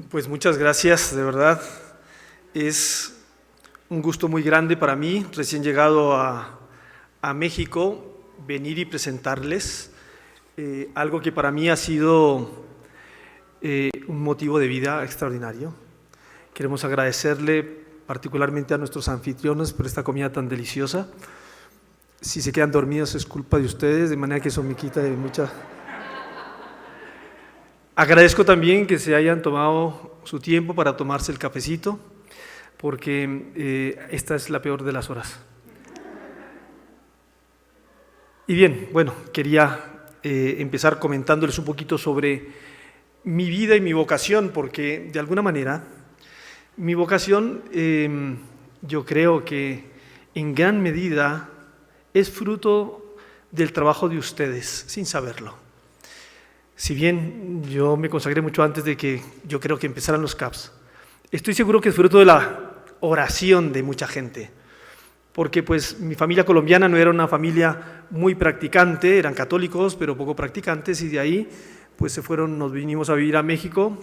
Pues muchas gracias, de verdad. Es un gusto muy grande para mí, recién llegado a México, venir y presentarles algo que para mí ha sido un motivo de vida extraordinario. Queremos agradecerle particularmente a nuestros anfitriones por esta comida tan deliciosa. Si se quedan dormidos es culpa de ustedes, de manera que eso me quita de mucha... Agradezco también que se hayan tomado su tiempo para tomarse el cafecito, porque esta es la peor de las horas. Y bien, bueno, quería empezar comentándoles un poquito sobre mi vida y mi vocación, porque de alguna manera mi vocación yo creo que en gran medida es fruto del trabajo de ustedes, sin saberlo. Si bien yo me consagré mucho antes de que yo creo que empezaran los CAPS, estoy seguro que es fruto de la oración de mucha gente, porque pues mi familia colombiana no era una familia muy practicante, eran católicos pero poco practicantes, y de ahí pues nos vinimos a vivir a México,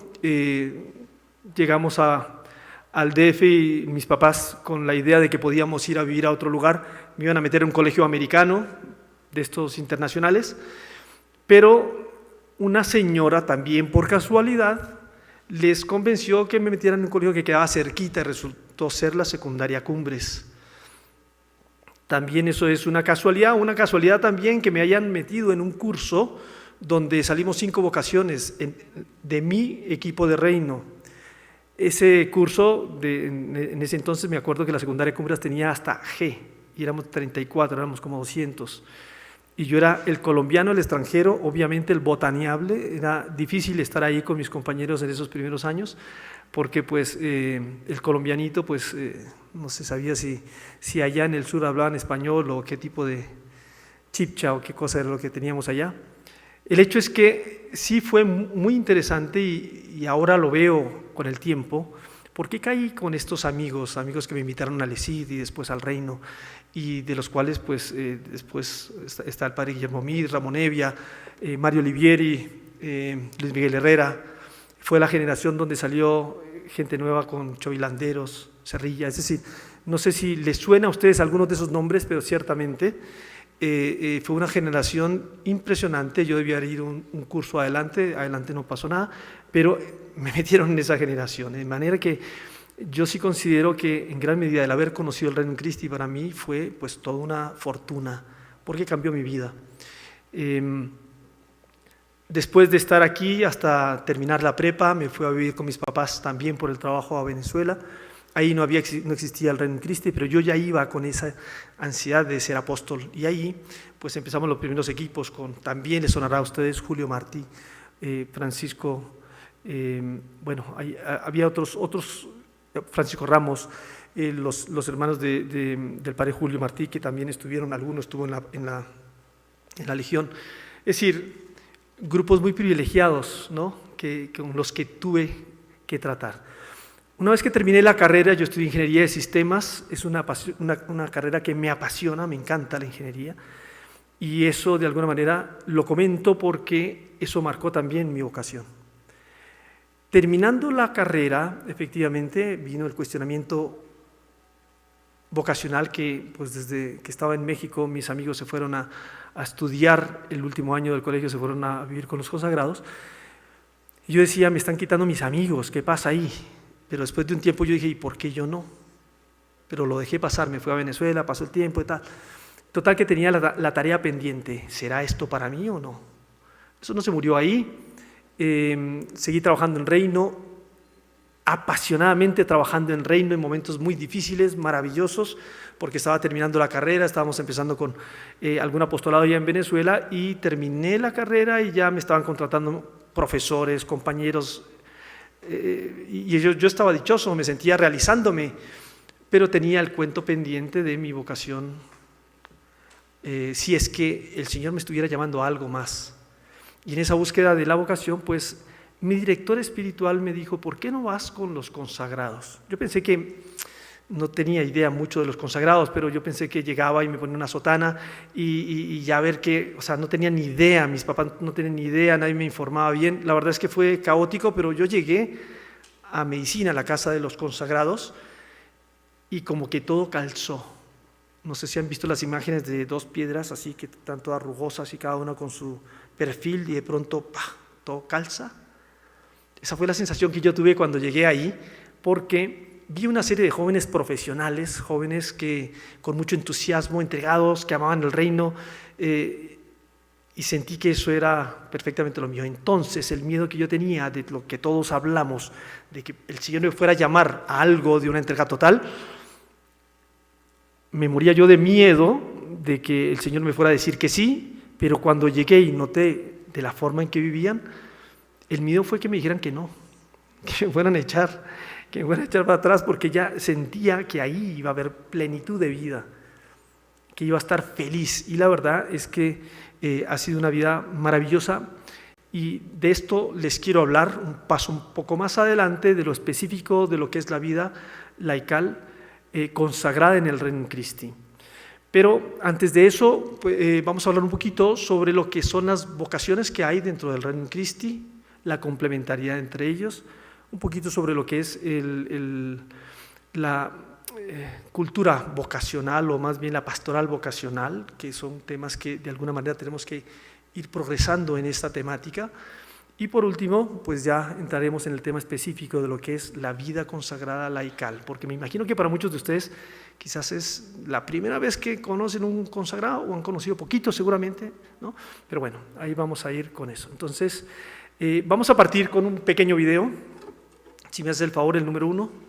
llegamos al DF y mis papás, con la idea de que podíamos ir a vivir a otro lugar, me iban a meter en un colegio americano de estos internacionales, pero una señora también por casualidad les convenció que me metieran en un colegio que quedaba cerquita y resultó ser la secundaria Cumbres. También eso es una casualidad también que me hayan metido en un curso donde salimos 5 vocaciones de mi equipo de reino. Ese curso, en ese entonces me acuerdo que la secundaria Cumbres tenía hasta G y éramos 34, éramos como 200. Y yo era el colombiano, el extranjero, obviamente el botaneable. Era difícil estar ahí con mis compañeros en esos primeros años, porque pues el colombianito pues no se sabía si allá en el sur hablaban español o qué tipo de chipcha o qué cosa era lo que teníamos allá. El hecho es que sí fue muy interesante y ahora lo veo con el tiempo, porque caí con estos amigos que me invitaron al ESID y después al Reino, y de los cuales pues después está el padre Guillermo Mir, Ramón Evia, Mario Olivieri, Luis Miguel Herrera. Fue la generación donde salió gente nueva con Chovilanderos, Cerrilla, es decir, no sé si les suena a ustedes algunos de esos nombres, pero ciertamente fue una generación impresionante. Yo debía ir un curso adelante no pasó nada, pero me metieron en esa generación, de manera que yo sí considero que en gran medida el haber conocido el Reino Christi para mí fue pues toda una fortuna, porque cambió mi vida. Después de estar aquí hasta terminar la prepa, me fui a vivir con mis papás también por el trabajo a Venezuela. Ahí no existía el Reino Christi, pero yo ya iba con esa ansiedad de ser apóstol, y ahí pues empezamos los primeros equipos con, también les sonará a ustedes, Julio Martí, Francisco, bueno, había otros Francisco Ramos, los hermanos del padre Julio Martí, que también estuvieron, alguno estuvo en la Legión. Es decir, grupos muy privilegiados, ¿no? Con los que tuve que tratar. Una vez que terminé la carrera, yo estudié Ingeniería de Sistemas, es una carrera que me apasiona, me encanta la ingeniería, y eso de alguna manera lo comento porque eso marcó también mi vocación. Terminando la carrera, efectivamente, vino el cuestionamiento vocacional que, pues desde que estaba en México, mis amigos se fueron a estudiar el último año del colegio, se fueron a vivir con los consagrados. Y yo decía, me están quitando mis amigos, ¿qué pasa ahí? Pero después de un tiempo yo dije, ¿y por qué yo no? Pero lo dejé pasar, me fui a Venezuela, pasó el tiempo y tal. Total que tenía la tarea pendiente, ¿será esto para mí o no? Eso no se murió ahí. Seguí trabajando en Reino, apasionadamente trabajando en Reino en momentos muy difíciles, maravillosos, porque estaba terminando la carrera, estábamos empezando con algún apostolado ya en Venezuela, y terminé la carrera y ya me estaban contratando profesores, compañeros, y yo estaba dichoso, me sentía realizándome, pero tenía el cuento pendiente de mi vocación, si es que el Señor me estuviera llamando a algo más. Y en esa búsqueda de la vocación, pues mi director espiritual me dijo, ¿por qué no vas con los consagrados? Yo pensé que no tenía idea mucho de los consagrados, pero yo pensé que llegaba y me ponía una sotana y ya ver que, o sea, no tenía ni idea, mis papás no tenían ni idea, nadie me informaba bien. La verdad es que fue caótico, pero yo llegué a medicina, a la casa de los consagrados, y como que todo calzó. No sé si han visto las imágenes de dos piedras así que están todas rugosas y cada una con su perfil, y de pronto ¡pah!, todo calza. Esa fue la sensación que yo tuve cuando llegué ahí, porque vi una serie de jóvenes profesionales, jóvenes que con mucho entusiasmo, entregados, que amaban el reino, y sentí que eso era perfectamente lo mío. Entonces el miedo que yo tenía, de lo que todos hablamos, de que el Señor me fuera a llamar a algo de una entrega total, me moría yo de miedo de que el Señor me fuera a decir que sí, pero cuando llegué y noté de la forma en que vivían, el miedo fue que me dijeran que no, que me fueran a echar para atrás, porque ya sentía que ahí iba a haber plenitud de vida, que iba a estar feliz. Y la verdad es que ha sido una vida maravillosa, y de esto les quiero hablar un paso un poco más adelante, de lo específico de lo que es la vida laical consagrada en el Regnum Christi. Pero antes de eso, vamos a hablar un poquito sobre lo que son las vocaciones que hay dentro del Regnum Christi, la complementariedad entre ellos, un poquito sobre lo que es la cultura vocacional, o más bien la pastoral vocacional, que son temas que de alguna manera tenemos que ir progresando en esta temática. Y por último, pues ya entraremos en el tema específico de lo que es la vida consagrada laical, porque me imagino que para muchos de ustedes quizás es la primera vez que conocen un consagrado, o han conocido poquito seguramente, ¿no? Pero bueno, ahí vamos a ir con eso. Entonces, vamos a partir con un pequeño video. Si me haces el favor, el número 1.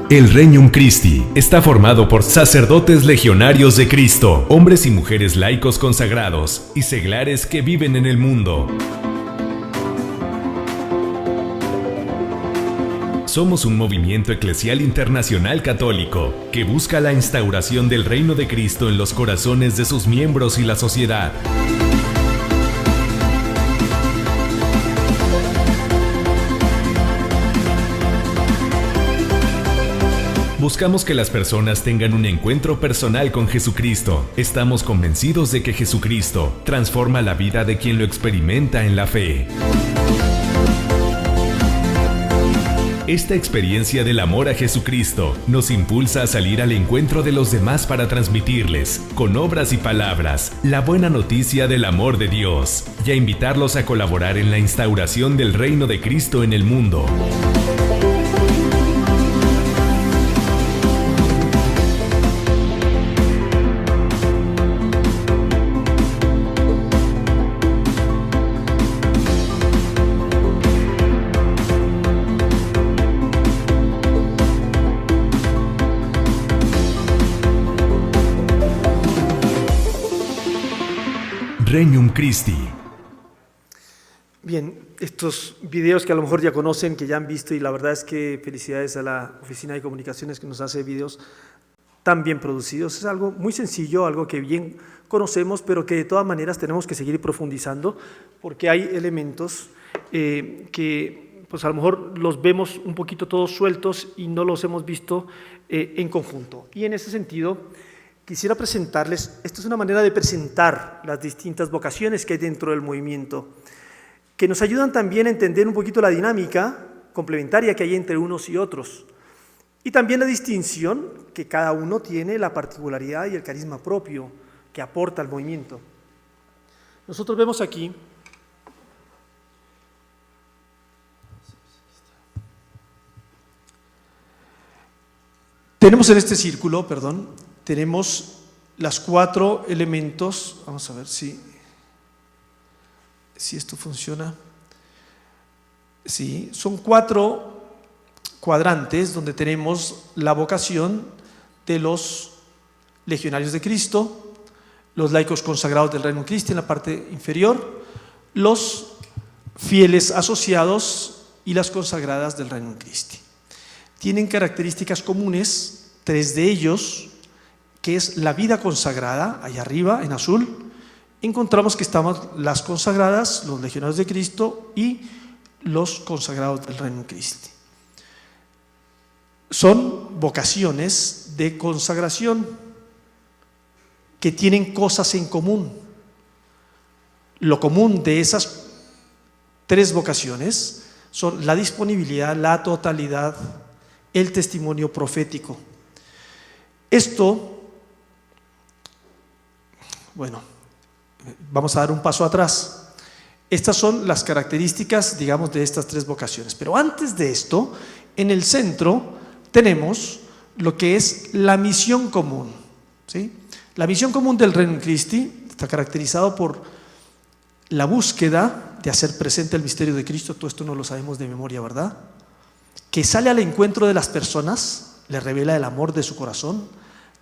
El Regnum Christi está formado por sacerdotes legionarios de Cristo, hombres y mujeres laicos consagrados y seglares que viven en el mundo. Somos un movimiento eclesial internacional católico que busca la instauración del reino de Cristo en los corazones de sus miembros y la sociedad. Buscamos que las personas tengan un encuentro personal con Jesucristo. Estamos convencidos de que Jesucristo transforma la vida de quien lo experimenta en la fe. Esta experiencia del amor a Jesucristo nos impulsa a salir al encuentro de los demás para transmitirles, con obras y palabras, la buena noticia del amor de Dios, y a invitarlos a colaborar en la instauración del reino de Cristo en el mundo. Regnum Christi. Bien, estos videos que a lo mejor ya conocen, que ya han visto, y la verdad es que felicidades a la Oficina de Comunicaciones que nos hace videos tan bien producidos. Es algo muy sencillo, algo que bien conocemos, pero que de todas maneras tenemos que seguir profundizando, porque hay elementos que pues a lo mejor los vemos un poquito todos sueltos y no los hemos visto en conjunto. Y en ese sentido, quisiera presentarles, esta es una manera de presentar las distintas vocaciones que hay dentro del movimiento, que nos ayudan también a entender un poquito la dinámica complementaria que hay entre unos y otros, y también la distinción que cada uno tiene, la particularidad y el carisma propio que aporta al movimiento. Nosotros vemos aquí tenemos en este círculo, tenemos los 4 elementos. Vamos a ver si esto funciona. Sí, son 4 cuadrantes donde tenemos la vocación de los legionarios de Cristo, los laicos consagrados del Regnum Christi en la parte inferior, los fieles asociados y las consagradas del Regnum Christi. tienen características comunes, 3 de ellos, que es la vida consagrada, allá arriba en azul. Encontramos que estamos las consagradas, los legionarios de Cristo y los consagrados del Reino Christi. Son vocaciones de consagración que tienen cosas en común. Lo común de esas 3 vocaciones son la disponibilidad, la totalidad, el testimonio profético. Esto, bueno, vamos a dar un paso atrás. Estas son las características, digamos, de estas 3 vocaciones. Pero antes de esto, en el centro tenemos lo que es la misión común, ¿sí? La misión común del Reino Christi está caracterizado por la búsqueda de hacer presente el misterio de Cristo. Todo esto no lo sabemos de memoria, ¿verdad? Que sale al encuentro de las personas, les revela el amor de su corazón,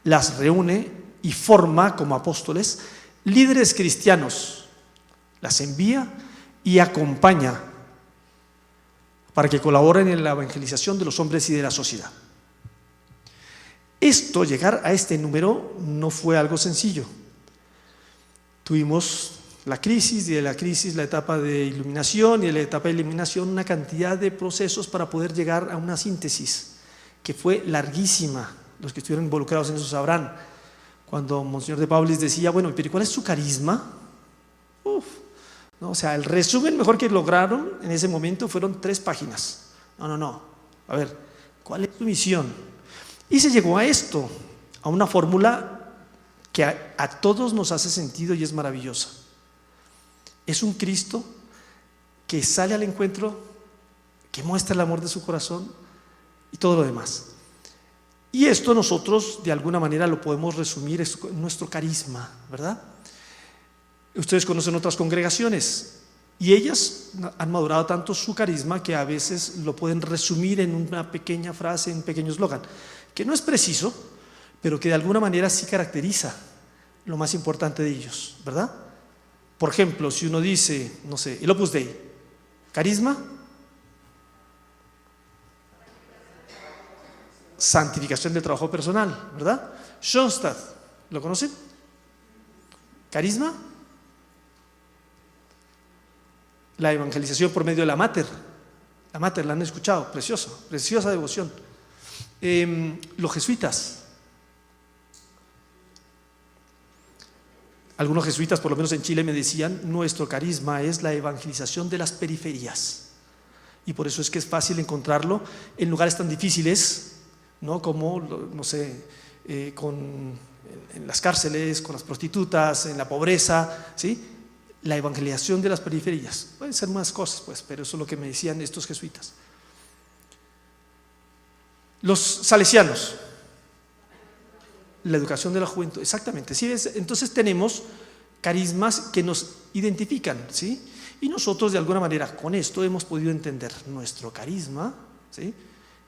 las reúne y forma como apóstoles líderes cristianos, las envía y acompaña para que colaboren en la evangelización de los hombres y de la sociedad. Esto, llegar a este número, no fue algo sencillo. Tuvimos la crisis, y de la crisis la etapa de iluminación, y de la etapa de iluminación una cantidad de procesos para poder llegar a una síntesis que fue larguísima. Los que estuvieron involucrados en eso sabrán. Cuando Monseñor de Paulis decía, bueno, pero ¿cuál es su carisma? ¿No? O sea, el resumen mejor que lograron en ese momento fueron 3 páginas. No. A ver, ¿cuál es su misión? Y se llegó a esto, a una fórmula que a todos nos hace sentido y es maravillosa. Es un Cristo que sale al encuentro, que muestra el amor de su corazón y todo lo demás. Y esto nosotros de alguna manera lo podemos resumir en nuestro carisma, ¿verdad? Ustedes conocen otras congregaciones y ellas han madurado tanto su carisma que a veces lo pueden resumir en una pequeña frase, en un pequeño eslogan, que no es preciso, pero que de alguna manera sí caracteriza lo más importante de ellos, ¿verdad? Por ejemplo, si uno dice, no sé, el Opus Dei, carisma, santificación del trabajo personal, ¿verdad? Schoenstatt, ¿lo conocen? Carisma, la evangelización por medio de la Mater. La Mater, la han escuchado, preciosa devoción. Los jesuitas. Algunos jesuitas, por lo menos en Chile, me decían, nuestro carisma es la evangelización de las periferias. Y por eso es que es fácil encontrarlo en lugares tan difíciles, ¿no? Como, no sé, en las cárceles, con las prostitutas, en la pobreza, ¿sí? La evangelización de las periferias. Pueden ser más cosas, pues, pero eso es lo que me decían estos jesuitas. Los salesianos, la educación de la juventud, exactamente. ¿Sí? Entonces tenemos carismas que nos identifican, ¿sí? Y nosotros de alguna manera con esto hemos podido entender nuestro carisma, ¿sí?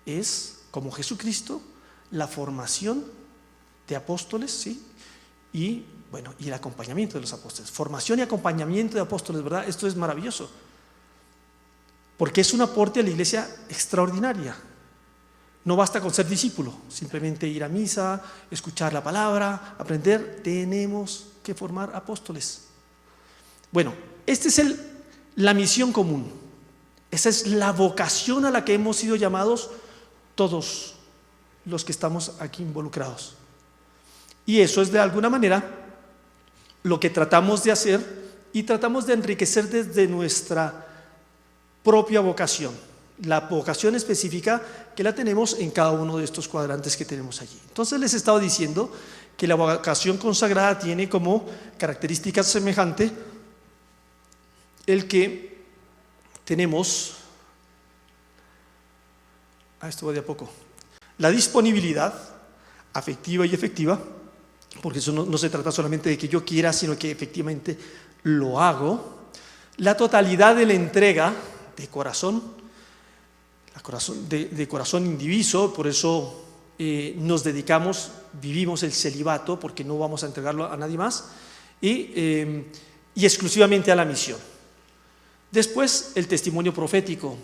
Es como Jesucristo, la formación de apóstoles, ¿sí? Y bueno, y el acompañamiento de los apóstoles. Formación y acompañamiento de apóstoles, ¿verdad? Esto es maravilloso, porque es un aporte a la iglesia extraordinaria. No basta con ser discípulo, simplemente ir a misa, escuchar la palabra, aprender. Tenemos que formar apóstoles. Bueno, esta es la misión común. Esa es la vocación a la que hemos sido llamados todos los que estamos aquí involucrados. Y eso es de alguna manera lo que tratamos de hacer y tratamos de enriquecer desde nuestra propia vocación. La vocación específica que la tenemos en cada uno de estos cuadrantes que tenemos allí. Entonces les he estado diciendo que la vocación consagrada tiene como característica semejante el que tenemos, esto va de a poco, la disponibilidad afectiva y efectiva, porque eso no se trata solamente de que yo quiera, sino que efectivamente lo hago, la totalidad de la entrega de corazón, de corazón indiviso, por eso nos dedicamos, vivimos el celibato, porque no vamos a entregarlo a nadie más, y exclusivamente a la misión. Después, el testimonio profético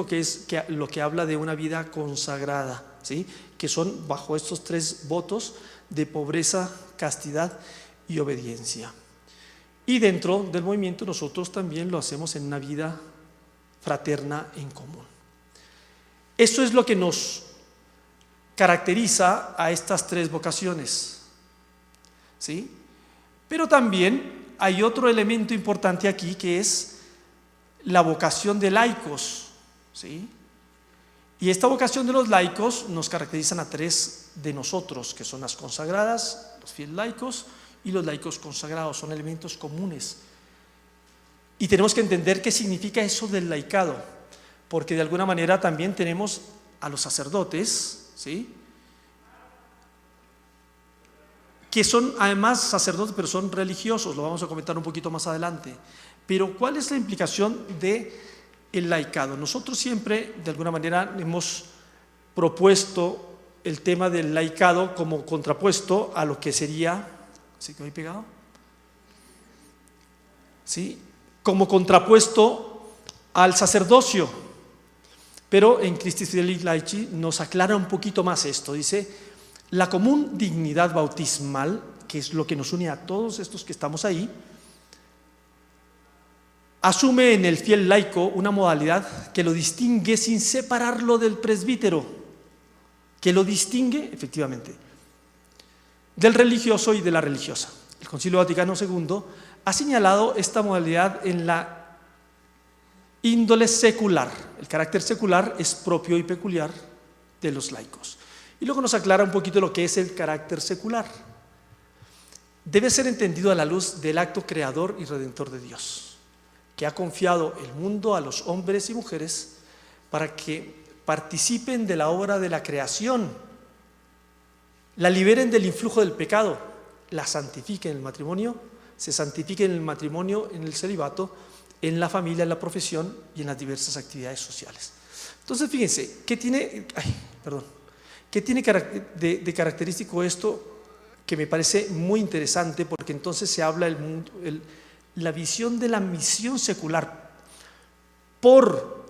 que es lo que habla de una vida consagrada, ¿sí? Que son bajo estos 3 votos de pobreza, castidad y obediencia. Y dentro del movimiento nosotros también lo hacemos en una vida fraterna en común. Esto es lo que nos caracteriza a estas 3 vocaciones, ¿sí? Pero también hay otro elemento importante aquí, que es la vocación de laicos, ¿sí? Y esta vocación de los laicos nos caracterizan a 3 de nosotros, que son las consagradas, los fieles laicos y los laicos consagrados. Son elementos comunes. Y tenemos que entender qué significa eso del laicado, porque de alguna manera también tenemos a los sacerdotes, ¿sí? Que son además sacerdotes, pero son religiosos, lo vamos a comentar un poquito más adelante. Pero ¿cuál es la implicación del laicado? Nosotros siempre, de alguna manera, hemos propuesto el tema del laicado como contrapuesto a lo que sería, ¿sí que me he pegado? ¿Sí? Como contrapuesto al sacerdocio. Pero en Christi Fidelis Laici nos aclara un poquito más esto. Dice: la común dignidad bautismal, que es lo que nos une a todos estos que estamos ahí, asume en el fiel laico una modalidad que lo distingue sin separarlo del presbítero, que lo distingue efectivamente del religioso y de la religiosa. El Concilio Vaticano II ha señalado esta modalidad en la índole secular. El carácter secular es propio y peculiar de los laicos. Y luego nos aclara un poquito lo que es el carácter secular. Debe ser entendido a la luz del acto creador y redentor de Dios, que ha confiado el mundo a los hombres y mujeres para que participen de la obra de la creación, la liberen del influjo del pecado, la santifiquen en el matrimonio, se santifiquen en el matrimonio, en el celibato, en la familia, en la profesión y en las diversas actividades sociales. Entonces, fíjense, ¿qué tiene de característico esto? Que me parece muy interesante, porque entonces se habla la visión de la misión secular por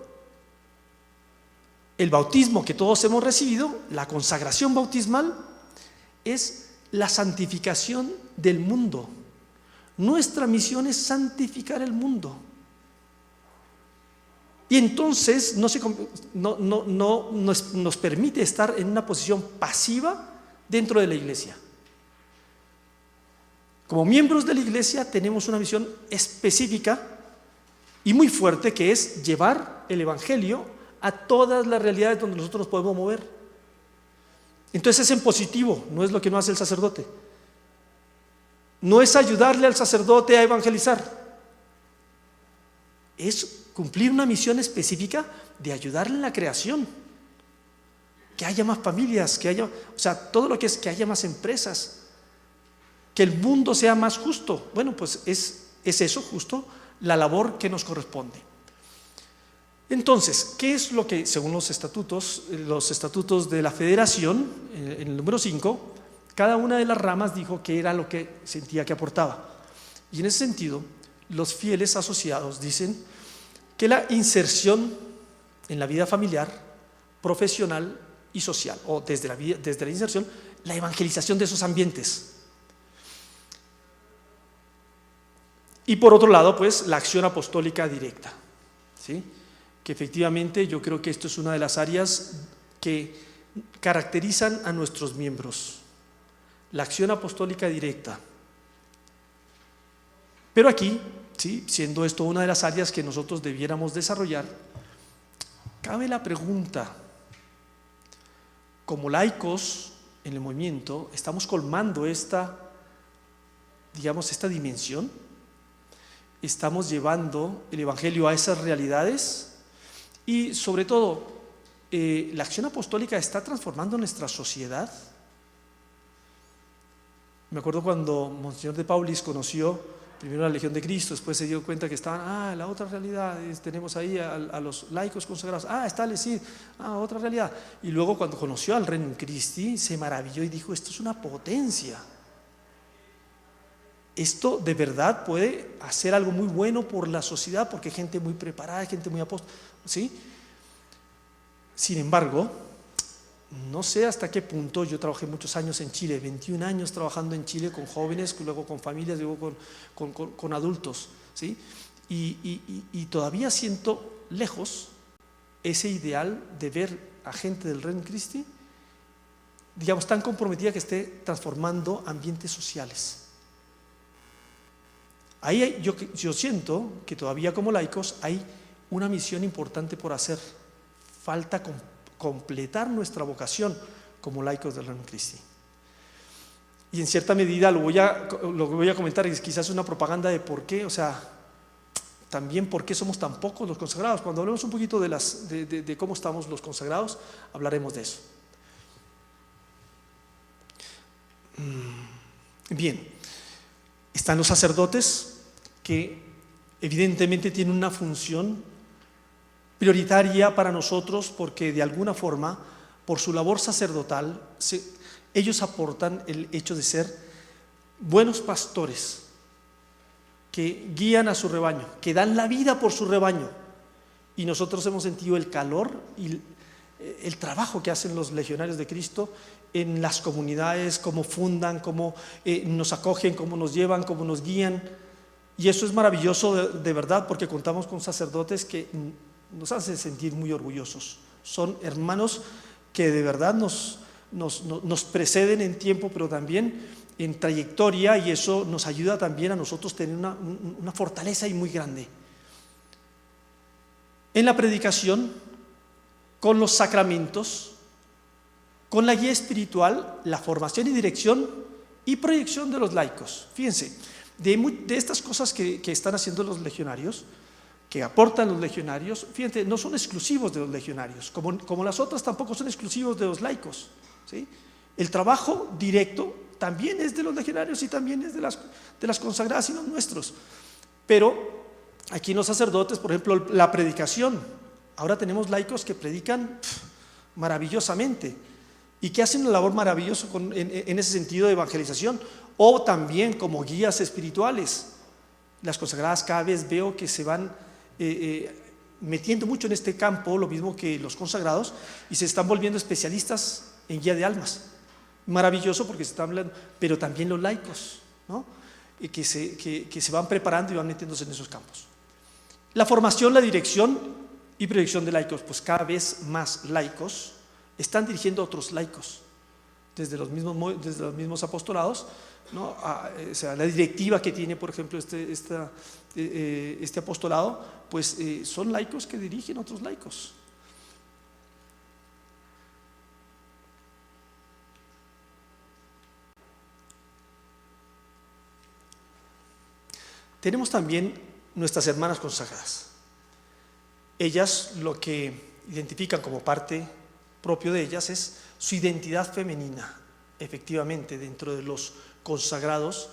el bautismo que todos hemos recibido. La consagración bautismal es la santificación del mundo. Nuestra misión es santificar el mundo. Y entonces nos permite estar en una posición pasiva dentro de la iglesia. Como miembros de la iglesia tenemos una misión específica y muy fuerte, que es llevar el evangelio a todas las realidades donde nosotros nos podemos mover. Entonces es en positivo, no es lo que no hace el sacerdote. No es ayudarle al sacerdote a evangelizar, es cumplir una misión específica de ayudarle en la creación, que haya más familias, todo lo que es que haya más empresas, que el mundo sea más justo. Bueno, pues es eso justo la labor que nos corresponde. Entonces, ¿qué es lo que, según los estatutos de la federación, en el número 5, cada una de las ramas dijo qué era lo que sentía que aportaba? Y en ese sentido, los fieles asociados dicen que la inserción en la vida familiar, profesional y social, o desde la inserción, la evangelización de esos ambientes. Y por otro lado, pues, la acción apostólica directa, ¿sí? Que efectivamente yo creo que esto es una de las áreas que caracterizan a nuestros miembros, la acción apostólica directa. Pero aquí, ¿sí?, siendo esto una de las áreas que nosotros debiéramos desarrollar, cabe la pregunta: como laicos en el movimiento, ¿estamos colmando esta dimensión? ¿Estamos llevando el evangelio a esas realidades? Y sobre todo, ¿la acción apostólica está transformando nuestra sociedad? Me acuerdo cuando Monseñor de Paulis conoció primero la Legión de Cristo, después se dio cuenta que estaban, la otra realidad, tenemos ahí a los laicos consagrados, está el ESID, otra realidad. Y luego cuando conoció al Regnum Christi, se maravilló y dijo: esto es una potencia. esto de verdad puede hacer algo muy bueno por la sociedad, porque hay gente muy preparada, gente muy apóstol, ¿sí? Sin embargo, no sé hasta qué punto. Yo trabajé muchos años en Chile, 21 años trabajando en Chile con jóvenes, luego con familias, luego con adultos, ¿sí? Y todavía siento lejos ese ideal de ver a gente del Reino Christi, digamos, tan comprometida que esté transformando ambientes sociales. Ahí yo siento que todavía como laicos hay una misión importante por hacer. Falta completar nuestra vocación como laicos del Reino Christi. Y en cierta medida lo voy a comentar, y quizás una propaganda de por qué, o sea, también por qué somos tan pocos los consagrados. Cuando hablemos un poquito de cómo estamos los consagrados, hablaremos de eso. Bien, están los sacerdotes, que evidentemente tienen una función prioritaria para nosotros, porque de alguna forma, por su labor sacerdotal, ellos aportan el hecho de ser buenos pastores que guían a su rebaño, que dan la vida por su rebaño. Y nosotros hemos sentido el calor y el trabajo que hacen los legionarios de Cristo en las comunidades, cómo fundan, cómo nos acogen, cómo nos llevan, cómo nos guían. Y eso es maravilloso de verdad, porque contamos con sacerdotes que nos hacen sentir muy orgullosos. Son hermanos que de verdad nos preceden en tiempo, pero también en trayectoria, y eso nos ayuda también a nosotros tener una fortaleza y muy grande. En la predicación, con los sacramentos, con la guía espiritual, la formación y dirección y proyección de los laicos. Fíjense, de estas cosas que están haciendo los legionarios, que aportan los legionarios, fíjense, no son exclusivos de los legionarios, como las otras tampoco son exclusivos de los laicos, ¿sí? El trabajo directo también es de los legionarios y también es de las consagradas y los nuestros. Pero aquí en los sacerdotes, por ejemplo, la predicación. Ahora tenemos laicos que predican maravillosamente y que hacen una labor maravillosa en ese sentido de evangelización, o también como guías espirituales. Las consagradas cada vez veo que se van metiendo mucho en este campo, lo mismo que los consagrados, y se están volviendo especialistas en guía de almas. Maravilloso, porque se está hablando, pero también los laicos, ¿no? Que se van preparando y van metiéndose en esos campos. La formación, la dirección y proyección de laicos, pues cada vez más laicos están dirigiendo a otros laicos, desde los mismos apostolados, ¿no? O sea, la directiva que tiene, por ejemplo, este apostolado, pues son laicos que dirigen a otros laicos. Tenemos también nuestras hermanas consagradas. Ellas, lo que identifican como parte propio de ellas es su identidad femenina. Efectivamente, dentro de los consagrados,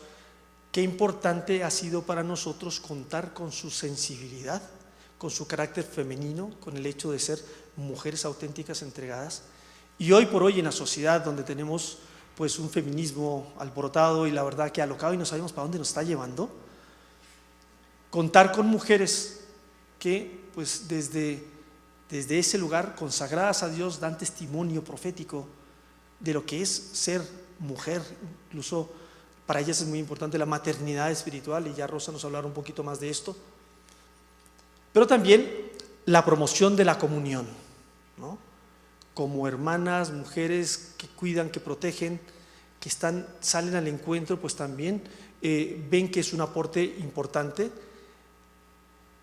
qué importante ha sido para nosotros contar con su sensibilidad, con su carácter femenino, con el hecho de ser mujeres auténticas, entregadas. Y hoy por hoy en la sociedad, donde tenemos pues un feminismo alborotado y la verdad que alocado y no sabemos para dónde nos está llevando, contar con mujeres que pues desde ese lugar, consagradas a Dios, dan testimonio profético de lo que es ser mujer. Incluso para ellas es muy importante la maternidad espiritual, y ya Rosa nos hablará un poquito más de esto. Pero también la promoción de la comunión, ¿no? Como hermanas, mujeres que cuidan, que protegen, que salen al encuentro, pues también ven que es un aporte importante.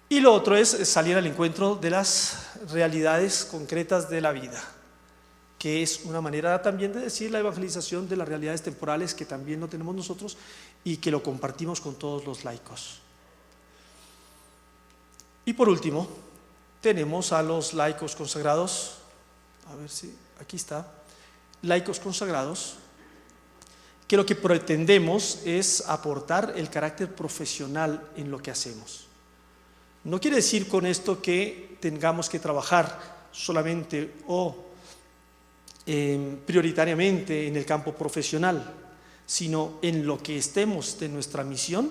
Y lo otro es salir al encuentro de las realidades concretas de la vida, que es una manera también de decir la evangelización de las realidades temporales que también lo tenemos nosotros y que lo compartimos con todos los laicos. Y por último, tenemos a los laicos consagrados. A ver si aquí está. Laicos consagrados, que lo que pretendemos es aportar el carácter profesional en lo que hacemos. No quiere decir con esto que tengamos que trabajar solamente o prioritariamente en el campo profesional. sino en lo que estemos de nuestra misión,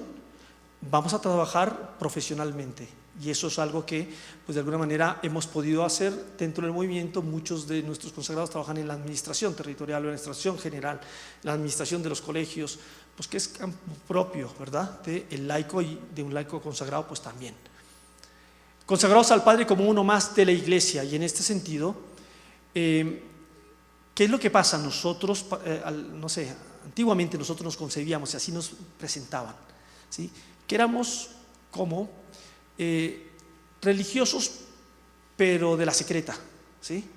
vamos a trabajar profesionalmente. Y eso es algo que, pues de alguna manera, hemos podido hacer dentro del movimiento. Muchos de nuestros consagrados trabajan en la administración territorial, la administración general, la administración de los colegios, pues que es campo propio, ¿verdad?, del laico, y de un laico consagrado, pues también. Consagrados al Padre como uno más de la Iglesia. Y en este sentido, ¿qué es lo que pasa? Nosotros, no sé, antiguamente nosotros nos concebíamos y así nos presentaban, ¿sí?, que éramos como religiosos, pero de la secreta, ¿sí?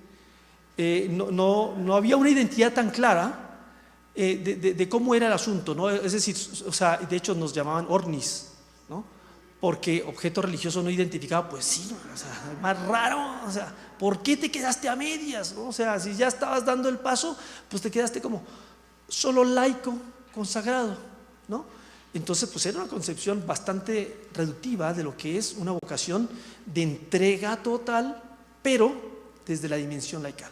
No había una identidad tan clara de cómo era el asunto, ¿no? Es decir, o sea, de hecho nos llamaban ornis, ¿no? Porque objeto religioso no identificado, pues sí, o sea, más raro, o sea, ¿por qué te quedaste a medias, ¿no? O sea, si ya estabas dando el paso, pues te quedaste como solo laico consagrado, ¿no? Entonces, pues era una concepción bastante reductiva de lo que es una vocación de entrega total, pero desde la dimensión laical.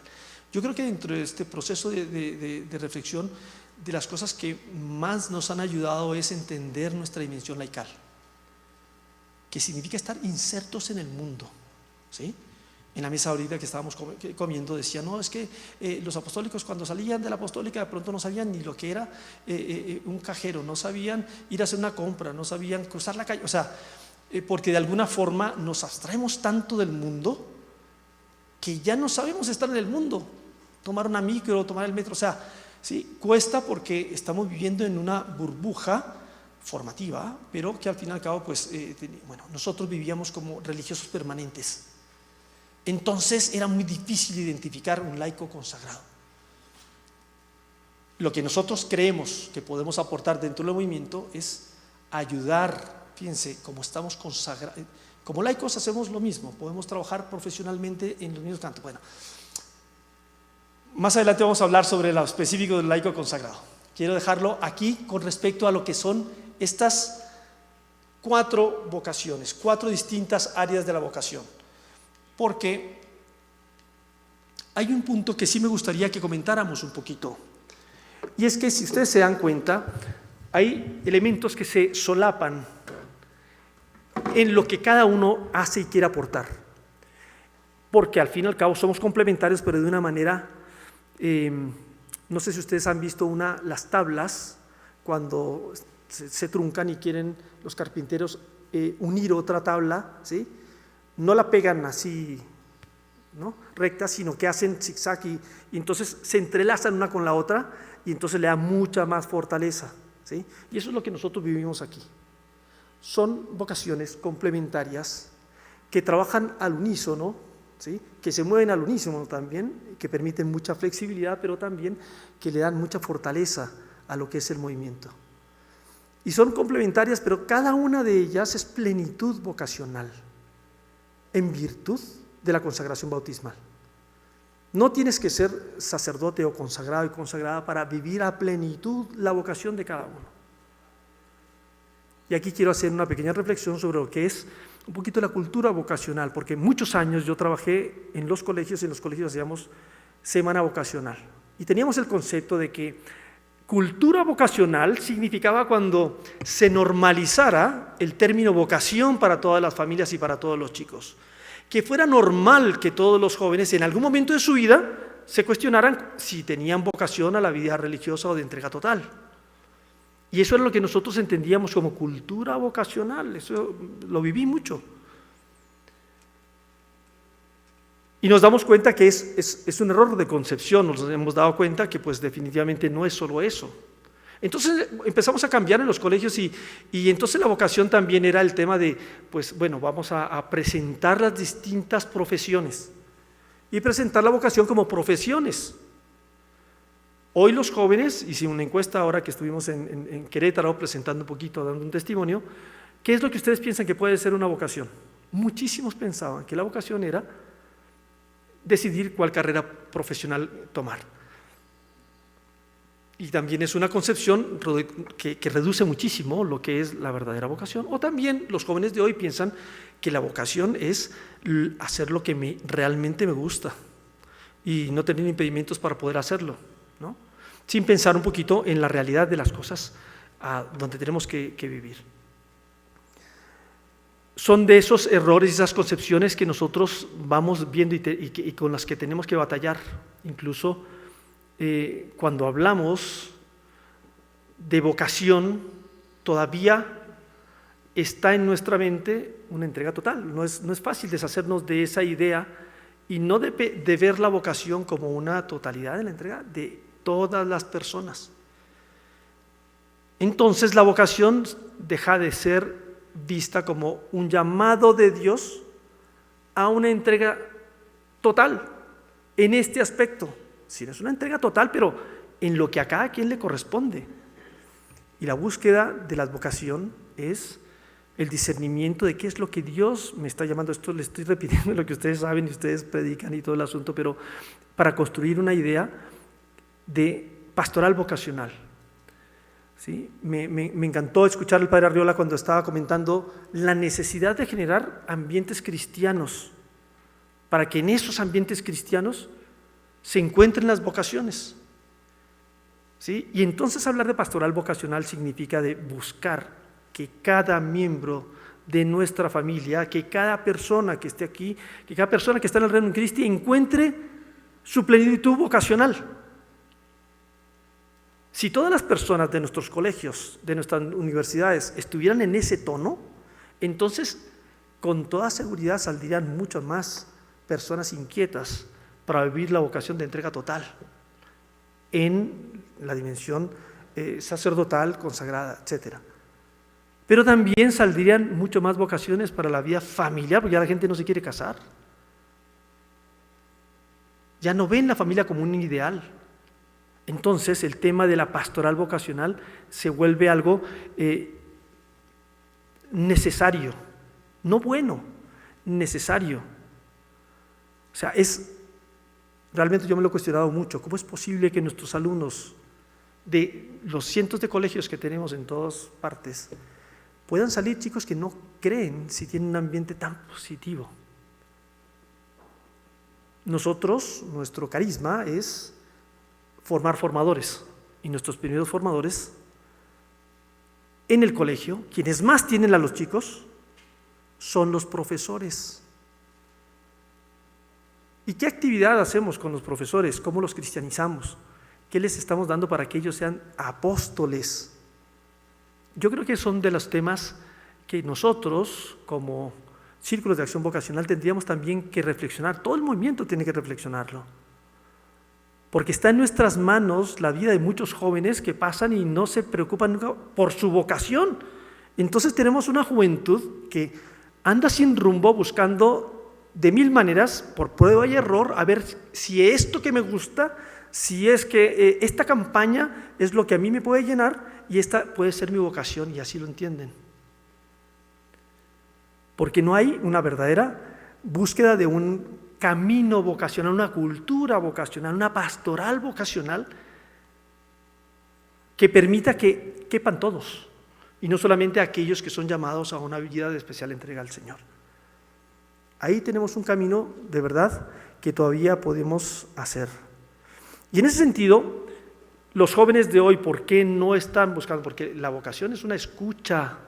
Yo creo que dentro de este proceso de reflexión, de las cosas que más nos han ayudado es entender nuestra dimensión laical, que significa estar insertos en el mundo, ¿sí? En la mesa ahorita que estábamos comiendo decía, no, es que los apostólicos cuando salían de la apostólica de pronto no sabían ni lo que era un cajero, no sabían ir a hacer una compra, no sabían cruzar la calle, o sea, porque de alguna forma nos abstraemos tanto del mundo que ya no sabemos estar en el mundo, tomar una micro, tomar el metro, o sea, ¿sí?, cuesta porque estamos viviendo en una burbuja formativa, pero que al fin y al cabo, pues, bueno, nosotros vivíamos como religiosos permanentes. Entonces era muy difícil identificar un laico consagrado. Lo que nosotros creemos que podemos aportar dentro del movimiento es ayudar. Fíjense, como estamos consagrados, como laicos hacemos lo mismo, podemos trabajar profesionalmente en los mismos cantos. Bueno, más adelante vamos a hablar sobre lo específico del laico consagrado. Quiero dejarlo aquí con respecto a lo que son estas 4 vocaciones, 4 distintas áreas de la vocación. Porque hay un punto que sí me gustaría que comentáramos un poquito, y es que si ustedes se dan cuenta, hay elementos que se solapan en lo que cada uno hace y quiere aportar, porque al fin y al cabo somos complementarios, pero de una manera, no sé si ustedes han visto las tablas cuando se truncan y quieren los carpinteros unir otra tabla, ¿sí?, no la pegan así, ¿no?, recta, sino que hacen zigzag y entonces se entrelazan una con la otra y entonces le da mucha más fortaleza, ¿sí? Y eso es lo que nosotros vivimos aquí. Son vocaciones complementarias que trabajan al unísono, ¿sí?, que se mueven al unísono también, que permiten mucha flexibilidad, pero también que le dan mucha fortaleza a lo que es el movimiento. Y son complementarias, pero cada una de ellas es plenitud vocacional, en virtud de la consagración bautismal. No tienes que ser sacerdote o consagrado y consagrada para vivir a plenitud la vocación de cada uno. Y aquí quiero hacer una pequeña reflexión sobre lo que es un poquito la cultura vocacional, porque muchos años yo trabajé en los colegios, y en los colegios hacíamos semana vocacional. Y teníamos el concepto de que cultura vocacional significaba cuando se normalizara el término vocación para todas las familias y para todos los chicos. Que fuera normal que todos los jóvenes en algún momento de su vida se cuestionaran si tenían vocación a la vida religiosa o de entrega total. Y eso era lo que nosotros entendíamos como cultura vocacional, eso lo viví mucho. Y nos damos cuenta que es un error de concepción, nos hemos dado cuenta que pues definitivamente no es solo eso. Entonces empezamos a cambiar en los colegios y entonces la vocación también era el tema de, pues bueno, vamos a presentar las distintas profesiones y presentar la vocación como profesiones. Hoy los jóvenes, hice una encuesta ahora que estuvimos en Querétaro presentando un poquito, dando un testimonio, ¿qué es lo que ustedes piensan que puede ser una vocación? Muchísimos pensaban que la vocación era decidir cuál carrera profesional tomar. Y también es una concepción que reduce muchísimo lo que es la verdadera vocación. O también los jóvenes de hoy piensan que la vocación es hacer lo que realmente me gusta y no tener impedimentos para poder hacerlo, ¿no? sin pensar un poquito en la realidad de las cosas donde tenemos que vivir. Son de esos errores y esas concepciones que nosotros vamos viendo y con las que tenemos que batallar. Incluso cuando hablamos de vocación, todavía está en nuestra mente una entrega total. No es fácil deshacernos de esa idea y no de ver la vocación como una totalidad de la entrega de todas las personas. Entonces la vocación deja de ser vista como un llamado de Dios a una entrega total en este aspecto. Sí, es una entrega total, pero en lo que a cada quien le corresponde. Y la búsqueda de la vocación es el discernimiento de qué es lo que Dios me está llamando. Esto le estoy repitiendo lo que ustedes saben y ustedes predican y todo el asunto, pero para construir una idea de pastoral vocacional. ¿Sí? Me encantó escuchar al padre Arriola cuando estaba comentando la necesidad de generar ambientes cristianos, para que en esos ambientes cristianos se encuentren las vocaciones. ¿Sí? Y entonces hablar de pastoral vocacional significa de buscar que cada miembro de nuestra familia, que cada persona que esté aquí, que cada persona que está en el reino de Cristo encuentre su plenitud vocacional. Si todas las personas de nuestros colegios, de nuestras universidades estuvieran en ese tono, entonces con toda seguridad saldrían muchas más personas inquietas para vivir la vocación de entrega total en la dimensión sacerdotal, consagrada, etc. Pero también saldrían mucho más vocaciones para la vida familiar, porque ya la gente no se quiere casar. Ya no ven la familia como un ideal. Entonces el tema de la pastoral vocacional se vuelve algo necesario, no bueno, necesario. O sea, realmente yo me lo he cuestionado mucho. ¿Cómo es posible que nuestros alumnos de los cientos de colegios que tenemos en todas partes puedan salir chicos que no creen si tienen un ambiente tan positivo? Nosotros, nuestro carisma es formar formadores, y nuestros primeros formadores en el colegio, quienes más tienen a los chicos, son los profesores. ¿Y qué actividad hacemos con los profesores? ¿Cómo los cristianizamos? ¿Qué les estamos dando para que ellos sean apóstoles? Yo creo que son de los temas que nosotros, como círculos de acción vocacional, tendríamos también que reflexionar. Todo el movimiento tiene que reflexionarlo. Porque está en nuestras manos la vida de muchos jóvenes que pasan y no se preocupan nunca por su vocación. Entonces tenemos una juventud que anda sin rumbo buscando de mil maneras, por prueba y error, a ver si esto que me gusta, si es que esta campaña es lo que a mí me puede llenar y esta puede ser mi vocación, y así lo entienden. Porque no hay una verdadera búsqueda de un camino vocacional, una cultura vocacional, una pastoral vocacional que permita que quepan todos y no solamente aquellos que son llamados a una vida de especial entrega al Señor. Ahí tenemos un camino de verdad que todavía podemos hacer. Y en ese sentido, los jóvenes de hoy, ¿por qué no están buscando? Porque la vocación es una escucha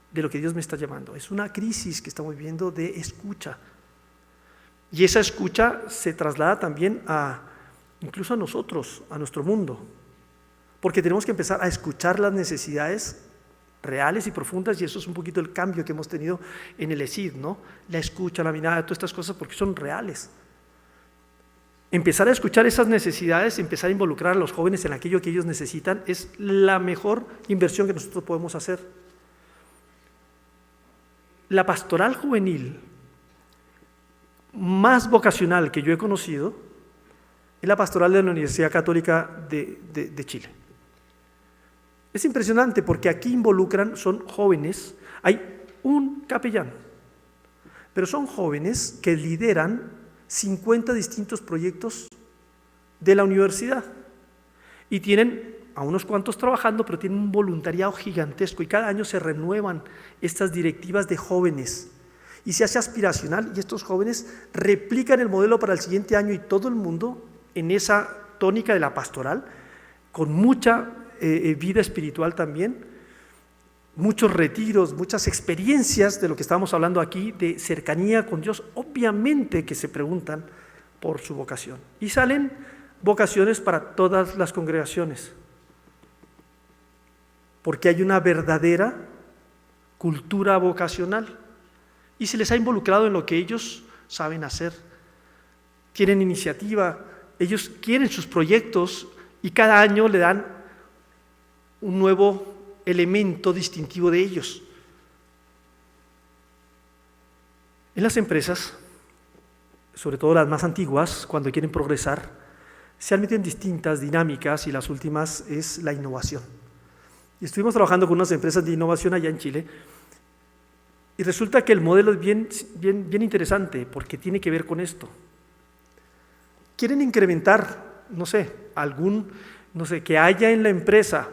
de lo que Dios me está llamando, es una crisis que estamos viviendo de escucha. Y esa escucha se traslada también incluso a nosotros, a nuestro mundo, porque tenemos que empezar a escuchar las necesidades reales y profundas, y eso es un poquito el cambio que hemos tenido en el ESID, ¿no? La escucha, la mirada, todas estas cosas, porque son reales. Empezar a escuchar esas necesidades, empezar a involucrar a los jóvenes en aquello que ellos necesitan, es la mejor inversión que nosotros podemos hacer. La pastoral juvenil más vocacional que yo he conocido es la pastoral de la Universidad Católica de Chile. Es impresionante porque aquí son jóvenes, hay un capellán, pero son jóvenes que lideran 50 distintos proyectos de la universidad y tienen a unos cuantos trabajando, pero tienen un voluntariado gigantesco y cada año se renuevan estas directivas de jóvenes y se hace aspiracional, y estos jóvenes replican el modelo para el siguiente año, y todo el mundo en esa tónica de la pastoral con mucha vida espiritual también, muchos retiros, muchas experiencias de lo que estamos hablando aquí, de cercanía con Dios, obviamente que se preguntan por su vocación. Y salen vocaciones para todas las congregaciones, porque hay una verdadera cultura vocacional y se les ha involucrado en lo que ellos saben hacer. Tienen iniciativa, ellos quieren sus proyectos y cada año le dan un nuevo elemento distintivo de ellos. En las empresas, sobre todo las más antiguas, cuando quieren progresar, se han metido en distintas dinámicas y las últimas es la innovación. Y estuvimos trabajando con unas empresas de innovación allá en Chile y resulta que el modelo es bien interesante porque tiene que ver con esto. Quieren incrementar, que haya en la empresa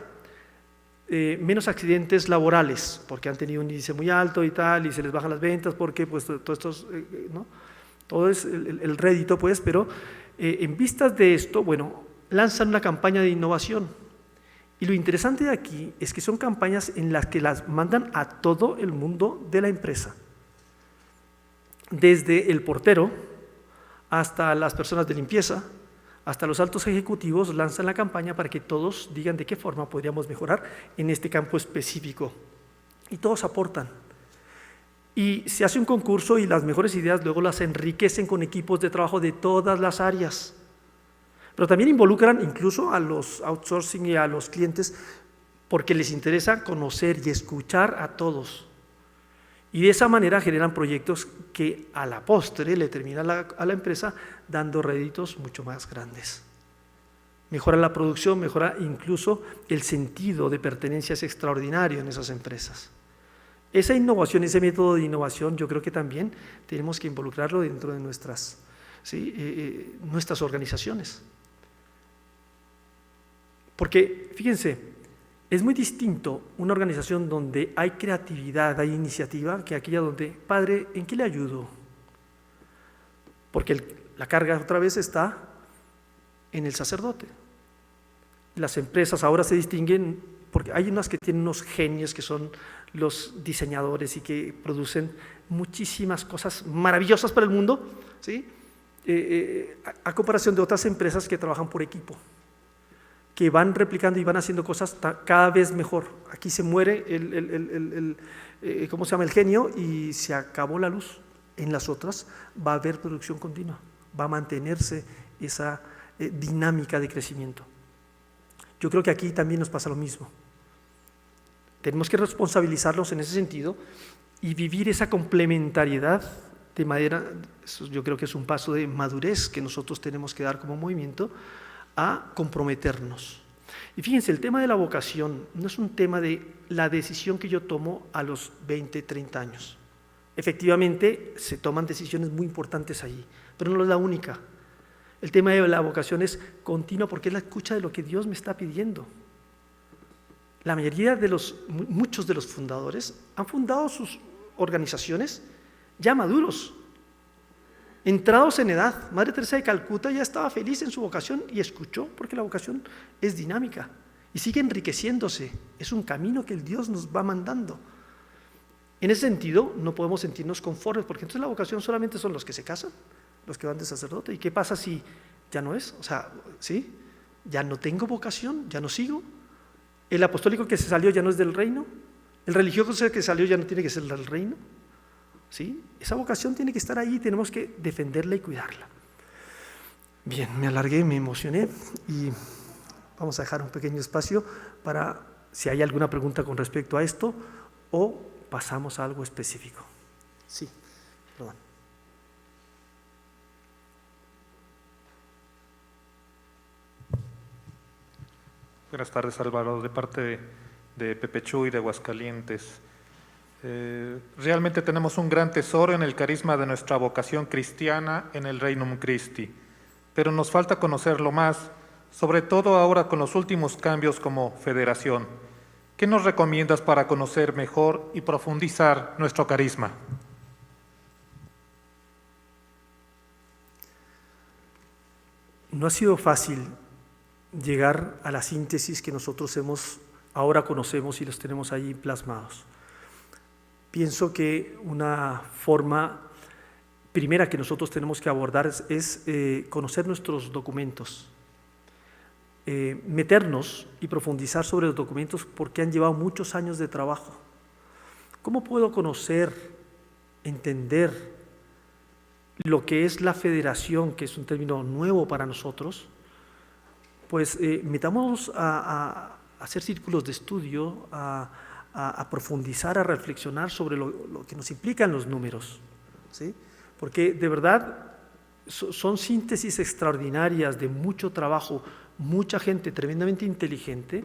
menos accidentes laborales, porque han tenido un índice muy alto y tal, y se les bajan las ventas, porque pues todo es el rédito, pues, pero en vistas de esto, lanzan una campaña de innovación. Y lo interesante de aquí es que son campañas en las que las mandan a todo el mundo de la empresa, desde el portero hasta las personas de limpieza, hasta los altos ejecutivos lanzan la campaña para que todos digan de qué forma podríamos mejorar en este campo específico. Y todos aportan. Y se hace un concurso y las mejores ideas luego las enriquecen con equipos de trabajo de todas las áreas. Pero también involucran incluso a los outsourcing y a los clientes porque les interesa conocer y escuchar a todos. Y de esa manera generan proyectos que a la postre le terminan a la empresa dando réditos mucho más grandes. Mejora la producción, mejora incluso el sentido de pertenencia, es extraordinario en esas empresas. Esa innovación, ese método de innovación, yo creo que también tenemos que involucrarlo dentro de nuestras organizaciones. Porque, fíjense, es muy distinto una organización donde hay creatividad, hay iniciativa, que aquella donde, padre, ¿en qué le ayudo? Porque la carga otra vez está en el sacerdote. Las empresas ahora se distinguen porque hay unas que tienen unos genios que son los diseñadores y que producen muchísimas cosas maravillosas para el mundo, ¿sí? A comparación de otras empresas que trabajan por equipo, que van replicando y van haciendo cosas cada vez mejor. Aquí se muere el genio y se acabó la luz. En las otras va a haber producción continua, va a mantenerse esa dinámica de crecimiento. Yo creo que aquí también nos pasa lo mismo. Tenemos que responsabilizarnos en ese sentido y vivir esa complementariedad de manera, eso yo creo que es un paso de madurez que nosotros tenemos que dar como movimiento, a comprometernos. Y fíjense, el tema de la vocación no es un tema de la decisión que yo tomo a los 20, 30 años. Efectivamente, se toman decisiones muy importantes ahí, pero no es la única. El tema de la vocación es continua porque es la escucha de lo que Dios me está pidiendo. La mayoría muchos de los fundadores han fundado sus organizaciones ya maduros, entrados en edad. Madre Teresa de Calcuta ya estaba feliz en su vocación y escuchó, porque la vocación es dinámica y sigue enriqueciéndose. Es un camino que el Dios nos va mandando. En ese sentido, no podemos sentirnos conformes, porque entonces la vocación solamente son los que se casan, los que van de sacerdote. ¿Y qué pasa si ya no es? ¿Sí? Ya no tengo vocación, ya no sigo. El apostólico que se salió ya no es del reino. El religioso que salió ya no tiene que ser del reino. ¿Sí? Esa vocación tiene que estar ahí, tenemos que defenderla y cuidarla. Bien, me alargué, me emocioné y vamos a dejar un pequeño espacio para si hay alguna pregunta con respecto a esto o pasamos a algo específico. Sí, perdón. Buenas tardes, Álvaro, de parte de Pepe Chuy de Aguascalientes. Realmente tenemos un gran tesoro en el carisma de nuestra vocación cristiana en el Regnum Christi, pero nos falta conocerlo más, sobre todo ahora con los últimos cambios como federación. ¿Qué nos recomiendas para conocer mejor y profundizar nuestro carisma? No ha sido fácil llegar a la síntesis que nosotros ahora conocemos y los tenemos ahí plasmados. Pienso que una forma primera que nosotros tenemos que abordar es conocer nuestros documentos, meternos y profundizar sobre los documentos porque han llevado muchos años de trabajo. ¿Cómo puedo conocer, entender lo que es la federación, que es un término nuevo para nosotros? Pues metámonos a hacer círculos de estudio, a profundizar, a reflexionar sobre lo que nos implican los números, ¿sí? Porque de verdad son síntesis extraordinarias de mucho trabajo, mucha gente tremendamente inteligente,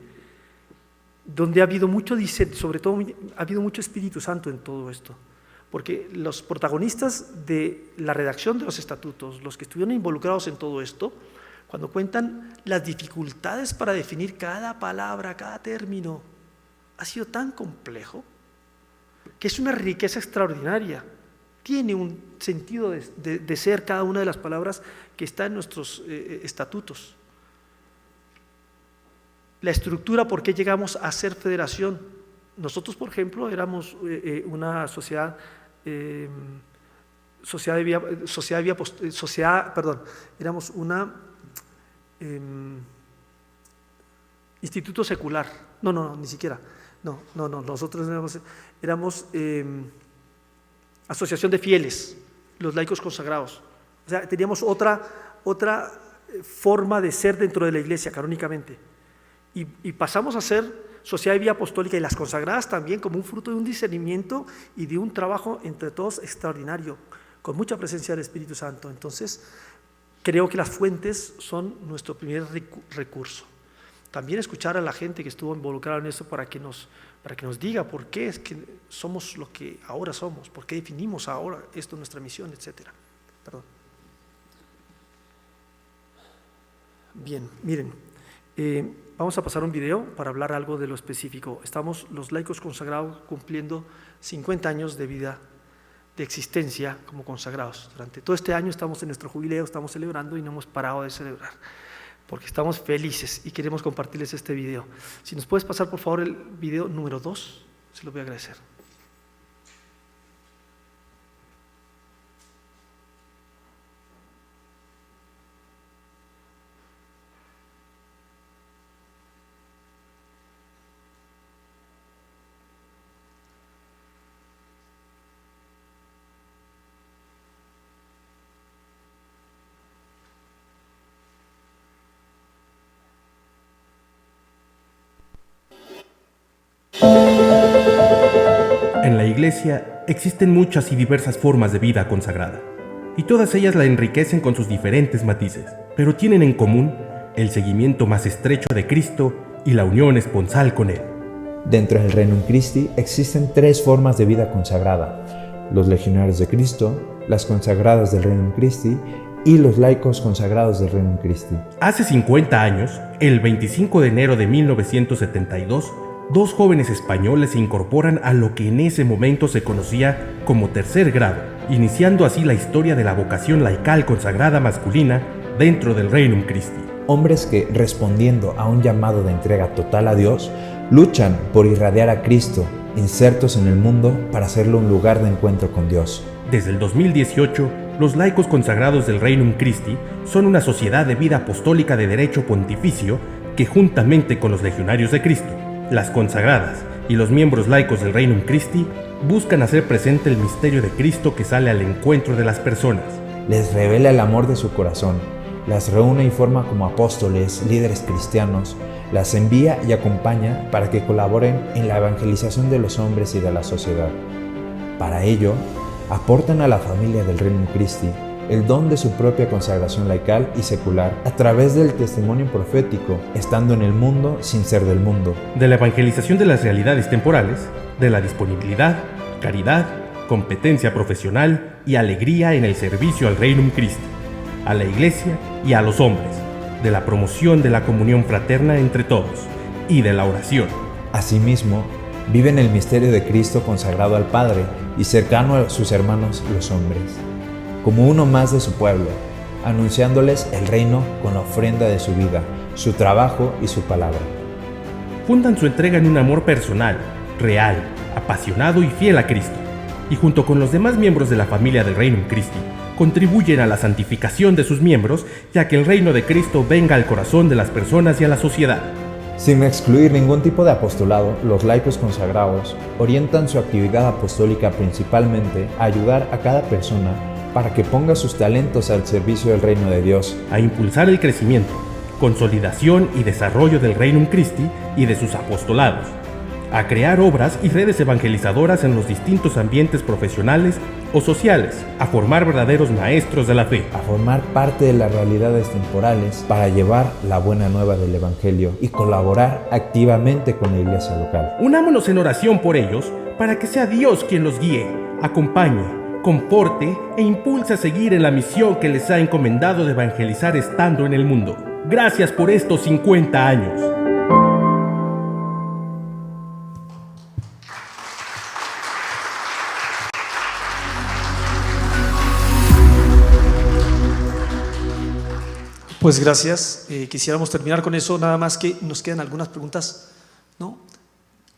donde ha habido mucho diseño, sobre todo ha habido mucho Espíritu Santo en todo esto, porque los protagonistas de la redacción de los estatutos, los que estuvieron involucrados en todo esto, cuando cuentan las dificultades para definir cada palabra, cada término, ha sido tan complejo que es una riqueza extraordinaria. Tiene un sentido de ser cada una de las palabras que está en nuestros estatutos. La estructura, ¿por qué llegamos a ser federación? Nosotros, por ejemplo, éramos una éramos una instituto secular. No, ni siquiera. No, nosotros éramos asociación de fieles, los laicos consagrados. O sea, teníamos otra forma de ser dentro de la iglesia, canónicamente. Y pasamos a ser sociedad de vida apostólica, y las consagradas también, como un fruto de un discernimiento y de un trabajo entre todos extraordinario, con mucha presencia del Espíritu Santo. Entonces, creo que las fuentes son nuestro primer recurso. También escuchar a la gente que estuvo involucrada en eso para que nos diga por qué es que somos lo que ahora somos, por qué definimos ahora esto, nuestra misión, etc. Perdón. Bien, miren, vamos a pasar un video para hablar algo de lo específico. Estamos los laicos consagrados cumpliendo 50 años de vida, de existencia como consagrados. Durante todo este año estamos en nuestro jubileo, estamos celebrando y no hemos parado de celebrar, porque estamos felices y queremos compartirles este video. Si nos puedes pasar, por favor, el video número 2, se lo voy a agradecer. En la Iglesia existen muchas y diversas formas de vida consagrada, y todas ellas la enriquecen con sus diferentes matices, pero tienen en común el seguimiento más estrecho de Cristo y la unión esponsal con Él. Dentro del Regnum Christi existen 3 formas de vida consagrada: los legionarios de Cristo, las consagradas del Regnum Christi y los laicos consagrados del Regnum Christi. Hace 50 años, el 25 de enero de 1972, 2 jóvenes españoles se incorporan a lo que en ese momento se conocía como tercer grado, iniciando así la historia de la vocación laical consagrada masculina dentro del Regnum Christi. Hombres que, respondiendo a un llamado de entrega total a Dios, luchan por irradiar a Cristo, insertos en el mundo para hacerlo un lugar de encuentro con Dios. Desde el 2018, los laicos consagrados del Regnum Christi son una sociedad de vida apostólica de derecho pontificio que, juntamente con los legionarios de Cristo, las consagradas y los miembros laicos del Regnum Christi, buscan hacer presente el misterio de Cristo que sale al encuentro de las personas. Les revela el amor de su corazón, las reúne y forma como apóstoles, líderes cristianos, las envía y acompaña para que colaboren en la evangelización de los hombres y de la sociedad. Para ello, aportan a la familia del Regnum Christi el don de su propia consagración laical y secular a través del testimonio profético, estando en el mundo sin ser del mundo. De la evangelización de las realidades temporales, de la disponibilidad, caridad, competencia profesional y alegría en el servicio al Regnum Christi, a la Iglesia y a los hombres, de la promoción de la comunión fraterna entre todos y de la oración. Asimismo, viven el misterio de Cristo consagrado al Padre y cercano a sus hermanos los hombres, como uno más de su pueblo, anunciándoles el reino con la ofrenda de su vida, su trabajo y su palabra. Fundan su entrega en un amor personal, real, apasionado y fiel a Cristo, y junto con los demás miembros de la familia del Reino Christi, contribuyen a la santificación de sus miembros, ya que el reino de Cristo venga al corazón de las personas y a la sociedad. Sin excluir ningún tipo de apostolado, los laicos consagrados orientan su actividad apostólica principalmente a ayudar a cada persona para que ponga sus talentos al servicio del reino de Dios, A impulsar el crecimiento, consolidación y desarrollo del Reino Christi y de sus apostolados, a crear obras y redes evangelizadoras en los distintos ambientes profesionales o sociales, a formar verdaderos maestros de la fe. a formar parte de las realidades temporales para llevar la buena nueva del Evangelio y colaborar activamente con la iglesia local. Unámonos en oración por ellos para que sea Dios quien los guíe, acompañe, comporte e impulse a seguir en la misión que les ha encomendado de evangelizar estando en el mundo. Gracias por estos 50 años. Pues gracias. Quisiéramos terminar con eso, nada más que nos quedan algunas preguntas, ¿no?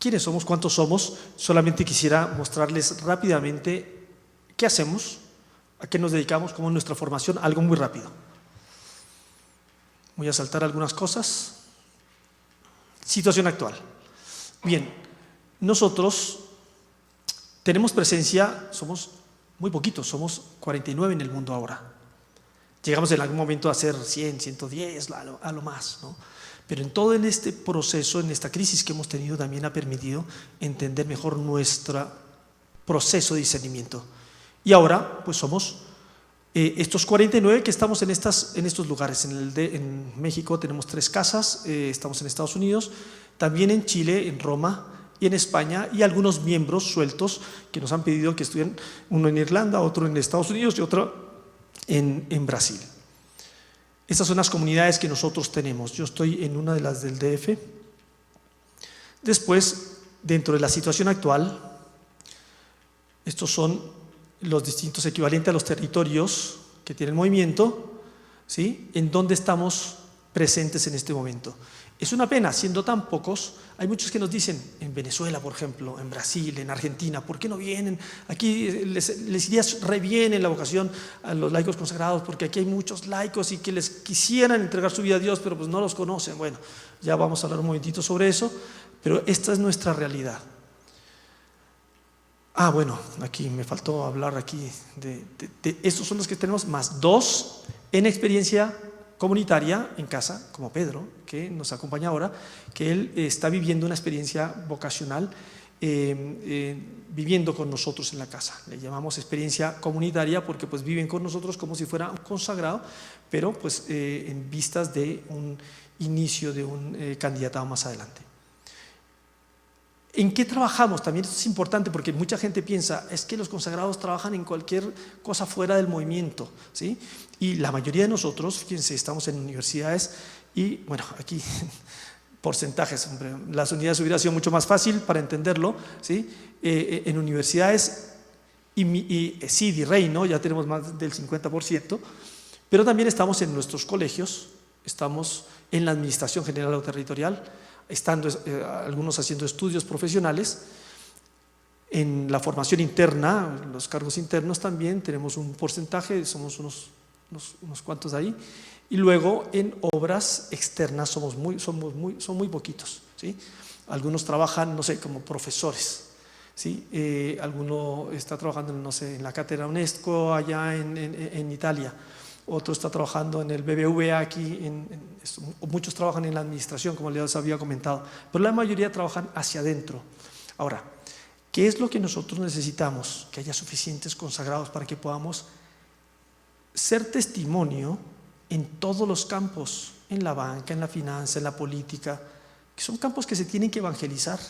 ¿Quiénes somos? ¿Cuántos somos? Solamente quisiera mostrarles rápidamente qué hacemos, a qué nos dedicamos, cómo es nuestra formación, algo muy rápido. Voy a saltar algunas cosas. Situación actual. Bien, nosotros tenemos presencia, somos muy poquitos, somos 49 en el mundo ahora. Llegamos en algún momento a ser 100, 110, a lo más, ¿no? Pero en todo en este proceso, en esta crisis que hemos tenido, también ha permitido entender mejor nuestro proceso de discernimiento. Y ahora, pues somos estos 49 que estamos en estos lugares. En México tenemos 3 casas, estamos en Estados Unidos, también en Chile, en Roma y en España, y algunos miembros sueltos que nos han pedido que estudien, uno en Irlanda, otro en Estados Unidos y otro en Brasil. Estas son las comunidades que nosotros tenemos. Yo estoy en una de las del DF. Después, dentro de la situación actual, estos son los distintos equivalentes a los territorios que tiene el movimiento, ¿sí? En donde estamos presentes en este momento. Es una pena, siendo tan pocos. Hay muchos que nos dicen, en Venezuela, por ejemplo, en Brasil, en Argentina, ¿por qué no vienen? Aquí les iría re bien en la vocación a los laicos consagrados, porque aquí hay muchos laicos y que les quisieran entregar su vida a Dios, pero pues no los conocen. Bueno, ya vamos a hablar un momentito sobre eso, pero esta es nuestra realidad. Bueno, aquí me faltó hablar aquí de estos son los que tenemos, más 2 en experiencia comunitaria en casa, como Pedro, que nos acompaña ahora, que él está viviendo una experiencia vocacional, viviendo con nosotros en la casa. Le llamamos experiencia comunitaria porque pues viven con nosotros como si fuera un consagrado, pero pues en vistas de un inicio de un candidatado más adelante. ¿En qué trabajamos? También esto es importante porque mucha gente piensa, es que los consagrados trabajan en cualquier cosa fuera del movimiento, ¿sí? Y la mayoría de nosotros, fíjense, estamos en universidades y, bueno, aquí porcentajes, hombre, las unidades hubiera sido mucho más fácil para entenderlo, ¿sí? En universidades y CID y REI, ¿no? Ya tenemos más del 50%, pero también estamos en nuestros colegios, estamos en la administración general o territorial, estando algunos haciendo estudios profesionales, en la formación interna, los cargos internos también tenemos un porcentaje, somos unos cuantos ahí, y luego en obras externas son muy poquitos, ¿sí? Algunos trabajan, no sé, como profesores, ¿sí? Alguno está trabajando, no sé, en la cátedra UNESCO allá en Italia. Otro está trabajando en el BBVA aquí, muchos trabajan en la administración, como les había comentado, pero la mayoría trabajan hacia adentro. Ahora, ¿qué es lo que nosotros necesitamos? Que haya suficientes consagrados para que podamos ser testimonio en todos los campos, en la banca, en la finanza, en la política, que son campos que se tienen que evangelizar.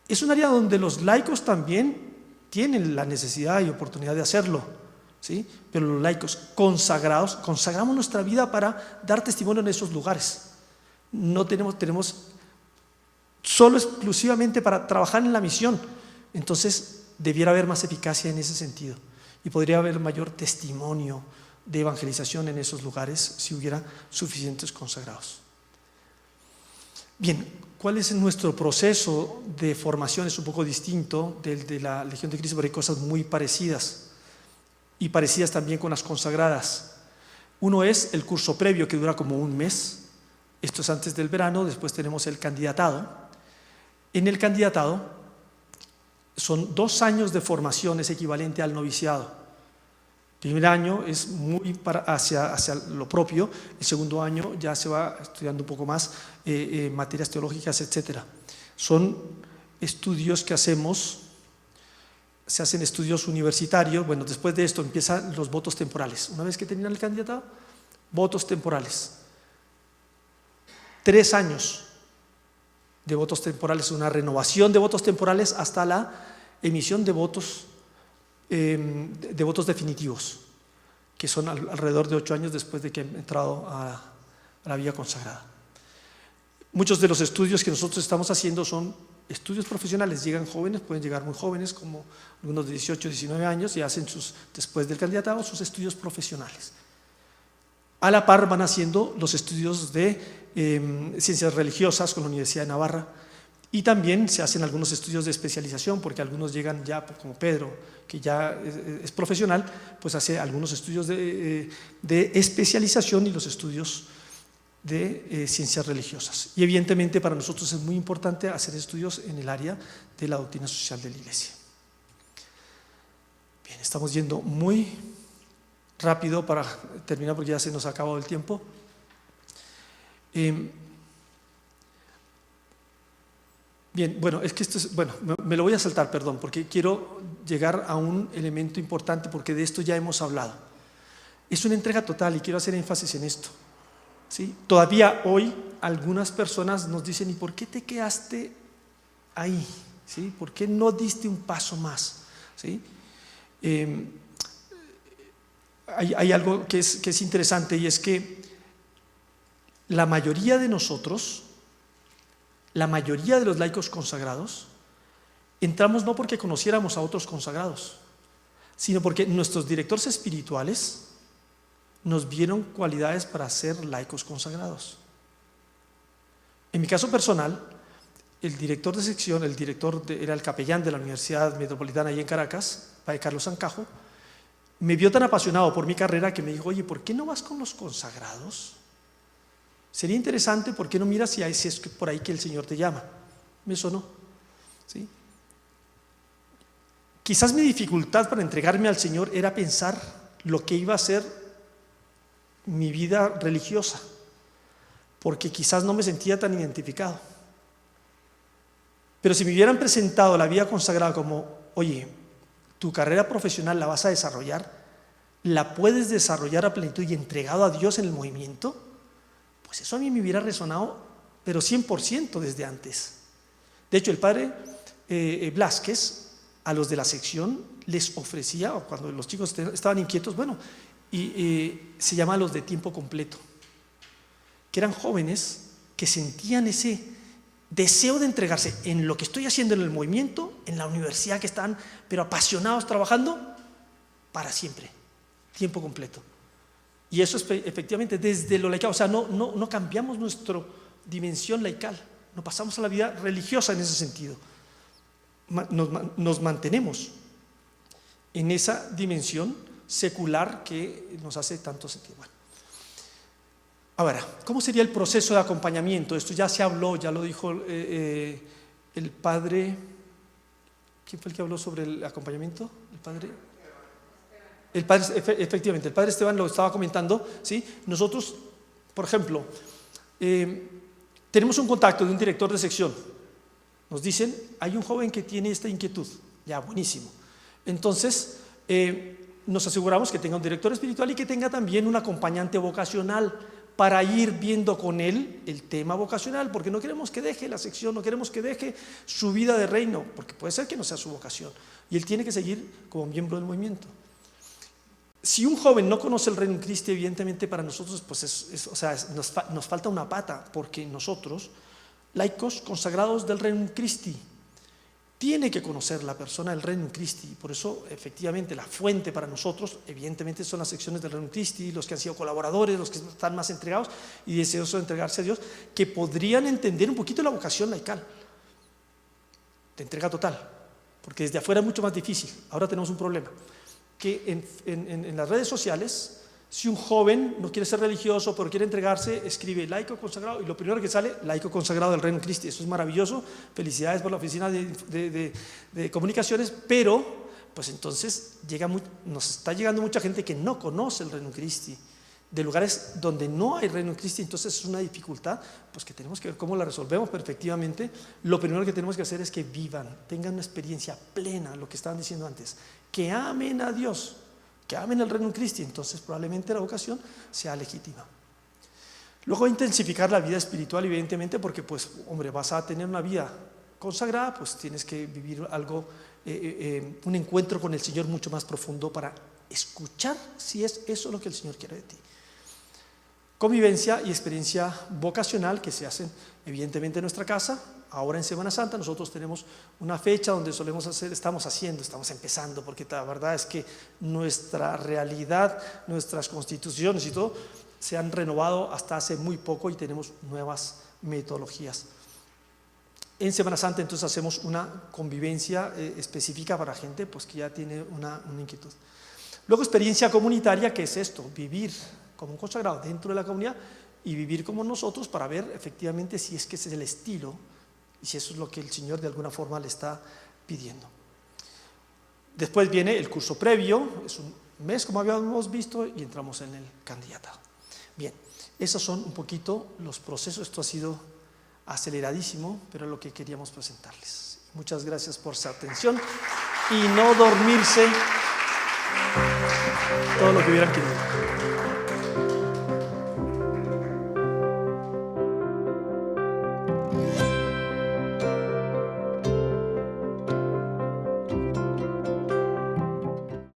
Es un área donde los laicos también tienen la necesidad y oportunidad de hacerlo, ¿sí? Pero los laicos consagrados, consagramos nuestra vida para dar testimonio en esos lugares. No tenemos solo exclusivamente para trabajar en la misión. Entonces debiera haber más eficacia en ese sentido y podría haber mayor testimonio de evangelización en esos lugares si hubiera suficientes consagrados. Bien, ¿cuál es nuestro proceso de formación? Es un poco distinto del de la Legión de Cristo, pero hay cosas muy parecidas y parecidas también con las consagradas. Uno es el curso previo, que dura como un mes. Esto es antes del verano. Después tenemos el candidatado. En el candidatado son 2 años de formación, es equivalente al noviciado. El primer año es muy hacia lo propio, el segundo año ya se va estudiando un poco más materias teológicas, etc. Son estudios que hacemos, se hacen estudios universitarios. Bueno, después de esto empiezan los votos temporales. Una vez que terminan el candidato, votos temporales. 3 años de votos temporales, una renovación de votos temporales hasta la emisión de votos definitivos, que son alrededor de 8 años después de que han entrado a la vida consagrada. Muchos de los estudios que nosotros estamos haciendo son estudios profesionales. Llegan jóvenes, pueden llegar muy jóvenes, como algunos de 18, 19 años, y hacen después del candidatado sus estudios profesionales. A la par van haciendo los estudios de ciencias religiosas con la Universidad de Navarra, y también se hacen algunos estudios de especialización, porque algunos llegan ya, como Pedro, que ya es profesional, pues hace algunos estudios de especialización y los estudios de ciencias religiosas. Y evidentemente para nosotros es muy importante hacer estudios en el área de la doctrina social de la Iglesia. Bien, estamos yendo muy rápido para terminar porque ya se nos ha acabado el tiempo. Bien, bueno, es que esto es, bueno, me lo voy a saltar, perdón, porque quiero llegar a un elemento importante, porque de esto ya hemos hablado. Es una entrega total y quiero hacer énfasis en esto, ¿sí? Todavía hoy algunas personas nos dicen: ¿y por qué te quedaste ahí? ¿Sí? ¿Por qué no diste un paso más? ¿Sí? Hay algo que es interesante, y es que la mayoría de nosotros, la mayoría de los laicos consagrados, entramos no porque conociéramos a otros consagrados, sino porque nuestros directores espirituales nos vieron cualidades para ser laicos consagrados. En mi caso personal, el director de sección, era el capellán de la Universidad Metropolitana ahí en Caracas, Padre Carlos Ancajo, me vio tan apasionado por mi carrera que me dijo: oye, ¿por qué no vas con los consagrados? Sería interesante, ¿por qué no miras si es por ahí que el Señor te llama? Me sonó, ¿sí? Quizás mi dificultad para entregarme al Señor era pensar lo que iba a ser mi vida religiosa, porque quizás no me sentía tan identificado. Pero si me hubieran presentado la vida consagrada como: oye, tu carrera profesional la vas a desarrollar, la puedes desarrollar a plenitud y entregado a Dios en el movimiento, pues eso a mí me hubiera resonado, pero 100% desde antes. De hecho, el padre Blázquez, a los de la sección les ofrecía, o cuando los chicos estaban inquietos, bueno, se llama los de tiempo completo, que eran jóvenes que sentían ese deseo de entregarse en lo que estoy haciendo en el movimiento, en la universidad, que están pero apasionados trabajando para siempre, tiempo completo. Y eso es efectivamente desde lo laical, o sea, no cambiamos nuestra dimensión laical, no pasamos a la vida religiosa en ese sentido, nos mantenemos en esa dimensión secular que nos hace tanto sentido. Bueno, ahora, ¿cómo sería el proceso de acompañamiento? Esto ya se habló, ya lo dijo el padre. ¿Quién fue el que habló sobre el acompañamiento? Efectivamente, el padre Esteban lo estaba comentando, ¿sí? Nosotros, por ejemplo, tenemos un contacto de un director de sección. Nos dicen: hay un joven que tiene esta inquietud. Ya, buenísimo. Entonces, nos aseguramos que tenga un director espiritual y que tenga también un acompañante vocacional para ir viendo con él el tema vocacional, porque no queremos que deje la sección, no queremos que deje su vida de reino, porque puede ser que no sea su vocación, y él tiene que seguir como miembro del movimiento. Si un joven no conoce el Reino Christi, evidentemente para nosotros pues nos falta una pata, porque nosotros, laicos consagrados del Reino Christi, tiene que conocer la persona del Reino Christi. Por eso, efectivamente, la fuente para nosotros, evidentemente, son las secciones del Reino Christi, los que han sido colaboradores, los que están más entregados y deseosos de entregarse a Dios, que podrían entender un poquito la vocación laical, de entrega total, porque desde afuera es mucho más difícil. Ahora tenemos un problema, que en las redes sociales, si un joven no quiere ser religioso pero quiere entregarse, escribe laico consagrado y lo primero que sale, laico consagrado del Reino Christi. Eso es maravilloso, felicidades por la oficina de comunicaciones, pero pues entonces nos está llegando mucha gente que no conoce el Reino Christi, de lugares donde no hay Reino Christi. Entonces es una dificultad pues que tenemos que ver cómo la resolvemos. Pero efectivamente lo primero que tenemos que hacer es que vivan, tengan una experiencia plena, lo que estaban diciendo antes, que amen a Dios, que amen el Reino Christi. Entonces probablemente la vocación sea legítima. Luego intensificar la vida espiritual, evidentemente, porque pues hombre, vas a tener una vida consagrada, pues tienes que vivir algo, un encuentro con el Señor mucho más profundo para escuchar si es eso lo que el Señor quiere de ti. Convivencia y experiencia vocacional que se hacen evidentemente en nuestra casa. Ahora en Semana Santa nosotros tenemos una fecha donde estamos empezando, porque la verdad es que nuestra realidad, nuestras constituciones y todo se han renovado hasta hace muy poco y tenemos nuevas metodologías. En Semana Santa entonces hacemos una convivencia específica para gente pues, que ya tiene una inquietud. Luego experiencia comunitaria, que es esto, vivir como un consagrado dentro de la comunidad y vivir como nosotros para ver efectivamente si es que ese es el estilo y si eso es lo que el Señor de alguna forma le está pidiendo. Después viene el curso previo, es un mes como habíamos visto y entramos en el candidatado. Bien, esos son un poquito los procesos. Esto ha sido aceleradísimo, pero es lo que queríamos presentarles. Muchas gracias por su atención y no dormirse todo lo que hubieran querido.